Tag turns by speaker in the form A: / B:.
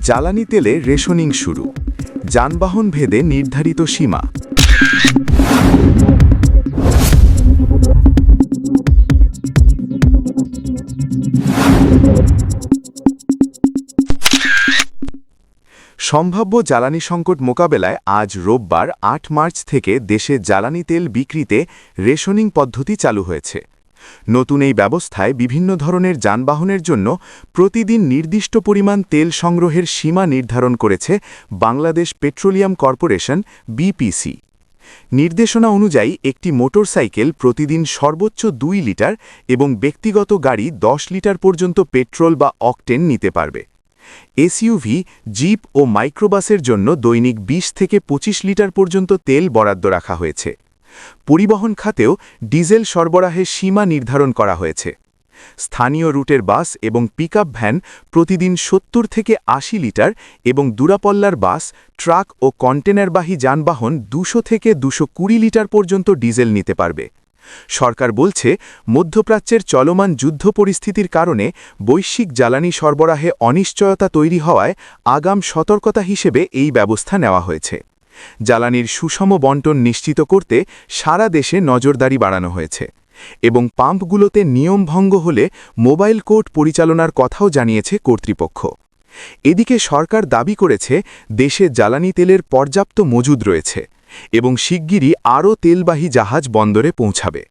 A: জ্বালানি তেলে রেশনিং শুরু, যানবাহন ভেদে নির্ধারিত সীমা। সম্ভাব্য জ্বালানি সংকট মোকাবেলায় আজ রোববার ৮ মার্চ থেকে দেশে জ্বালানি তেল বিক্রিতে রেশনিং পদ্ধতি চালু হয়েছে। নতুন এই ব্যবস্থায় বিভিন্ন ধরনের যানবাহনের জন্য প্রতিদিন নির্দিষ্ট পরিমাণ তেল সংগ্রহের সীমা নির্ধারণ করেছে বাংলাদেশ পেট্রোলিয়াম কর্পোরেশন বিপিসি। নির্দেশনা অনুযায়ী একটি মোটরসাইকেল প্রতিদিন সর্বোচ্চ ২ লিটার এবং ব্যক্তিগত গাড়ি ১০ লিটার পর্যন্ত পেট্রোল বা অকটেন নিতে পারবে। এসইউভি, জিপ ও মাইক্রোবাসের জন্য দৈনিক ২০ থেকে ২৫ লিটার পর্যন্ত তেল বরাদ্দ রাখা হয়েছে। পরিবহন খাতেও ডিজেল সরবরাহের সীমা নির্ধারণ করা হয়েছে। স্থানীয় রুটের বাস এবং পিকআপ ভ্যান প্রতিদিন ৭০ থেকে ৮০ লিটার এবং দূরাপল্লার বাস, ট্রাক ও কন্টেনারবাহী যানবাহন ২০০ থেকে ২২০ লিটার পর্যন্ত ডিজেল নিতে পারবে। সরকার বলছে, মধ্যপ্রাচ্যের চলমান যুদ্ধ পরিস্থিতির কারণে বৈশ্বিক জ্বালানি সরবরাহে অনিশ্চয়তা তৈরি হওয়ায় আগাম সতর্কতা হিসেবে এই ব্যবস্থা নেওয়া হয়েছে। জ্বালানির সুষম বণ্টন নিশ্চিত করতে সারা দেশে নজরদারি বাড়ানো হয়েছে এবং পাম্পগুলোতে নিয়মভঙ্গ হলে মোবাইল কোর্ট পরিচালনার কথাও জানিয়েছে কর্তৃপক্ষ। এদিকে সরকার দাবি করেছে, দেশে জ্বালানি তেলের পর্যাপ্ত মজুদ রয়েছে এবং শিগগিরই আরও তেলবাহী জাহাজ বন্দরে পৌঁছাবে।